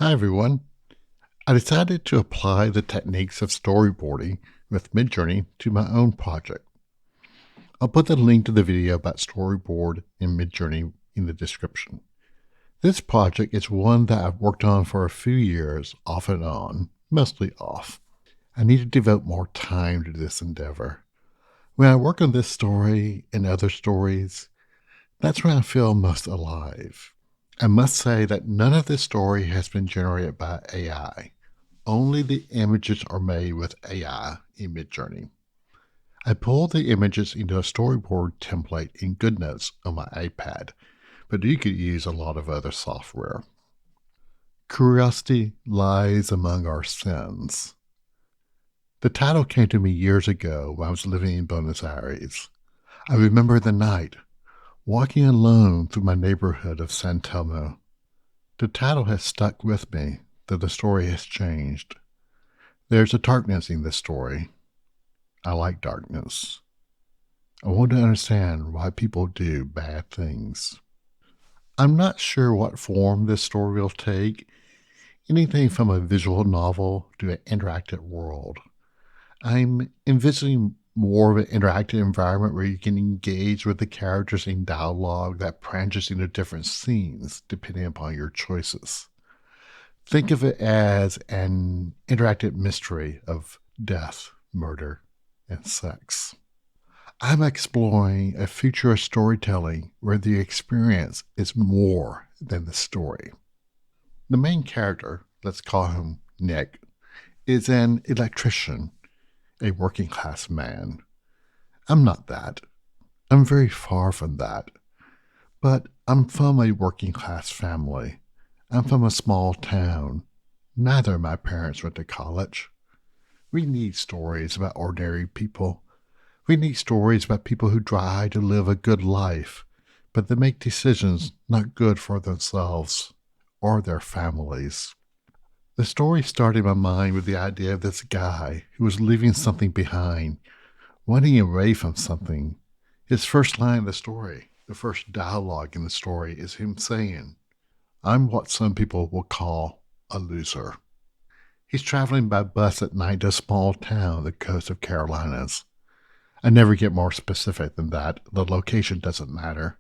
Hi, everyone. I decided to apply the techniques of storyboarding with Midjourney to my own project. I'll put the link to the video about storyboard in Midjourney in the description. This project is one that I've worked on for a few years, off and on, mostly off. I need to devote more time to this endeavor. When I work on this story and other stories, that's when I feel most alive. I must say that none of this story has been generated by AI. Only the images are made with AI in Midjourney. I pulled the images into a storyboard template in GoodNotes on my iPad, but you could use a lot of other software. Curiosity lies among our sins. The title came to me years ago when I was living in Buenos Aires. I remember the night, walking alone through my neighborhood of San Telmo. The title has stuck with me, though the story has changed. There's a darkness in this story. I like darkness. I want to understand why people do bad things. I'm not sure what form this story will take, anything from a visual novel to an interactive world. I'm envisioning more of an interactive environment where you can engage with the characters in dialogue that branches into different scenes depending upon your choices. Think of it as an interactive mystery of death, murder, and sex. I'm exploring a future of storytelling where the experience is more than the story. The main character, let's call him Nick, is an electrician, a working class man. I'm not that. I'm very far from that. But I'm from a working class family. I'm from a small town. Neither of my parents went to college. We need stories about ordinary people. We need stories about people who try to live a good life, but they make decisions not good for themselves or their families. The story started in my mind with the idea of this guy who was leaving something behind, running away from something. His first line of the story, the first dialogue in the story, is him saying, "I'm what some people will call a loser." He's traveling by bus at night to a small town on the coast of Carolinas. I never get more specific than that. The location doesn't matter.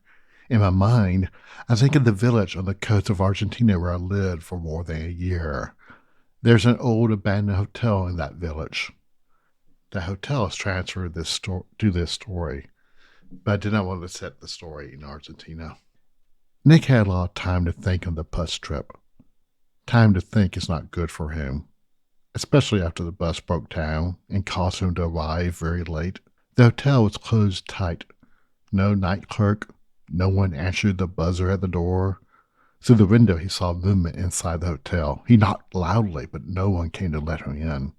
In my mind, I think of the village on the coast of Argentina where I lived for more than a year. There's an old abandoned hotel in that village. The hotel has transferred to this story, but I did not want to set the story in Argentina. Nick had a lot of time to think on the bus trip. Time to think is not good for him, especially after the bus broke down and caused him to arrive very late. The hotel was closed tight. No night clerk. No one answered the buzzer at the door. Through the window, he saw movement inside the hotel. He knocked loudly, but no one came to let him in.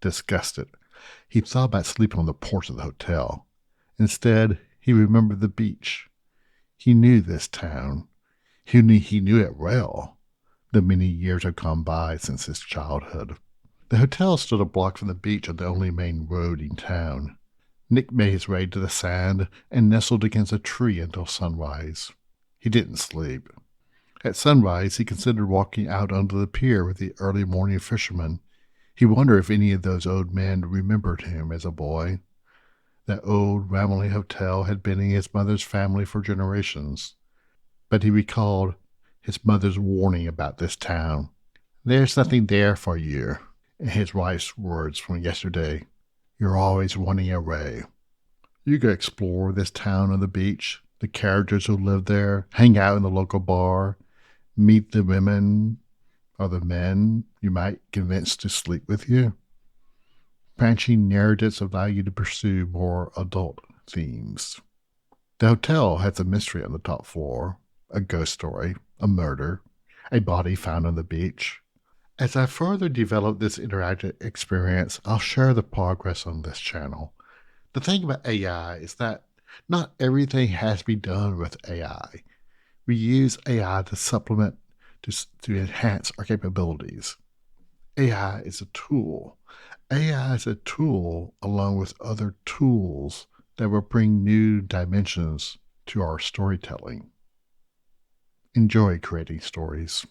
Disgusted, he thought about sleeping on the porch of the hotel. Instead, he remembered the beach. He knew this town. He knew it well. The many years had gone by since his childhood. The hotel stood a block from the beach on the only main road in town. Nick made his way to the sand and nestled against a tree until sunrise. He didn't sleep. At sunrise, he considered walking out onto the pier with the early morning fishermen. He wondered if any of those old men remembered him as a boy. That old, rambling hotel had been in his mother's family for generations. But he recalled his mother's warning about this town. "There's nothing there for you," and his wife's words from yesterday. "You're always running away." You could explore this town on the beach, the characters who live there, hang out in the local bar, meet the women or the men you might convince to sleep with you. Branching narratives allow you to pursue more adult themes. The hotel has a mystery on the top floor, a ghost story, a murder, a body found on the beach. As I further develop this interactive experience, I'll share the progress on this channel. The thing about AI is that not everything has to be done with AI. We use AI to supplement, to enhance our capabilities. AI is a tool. AI is a tool along with other tools that will bring new dimensions to our storytelling. Enjoy creating stories.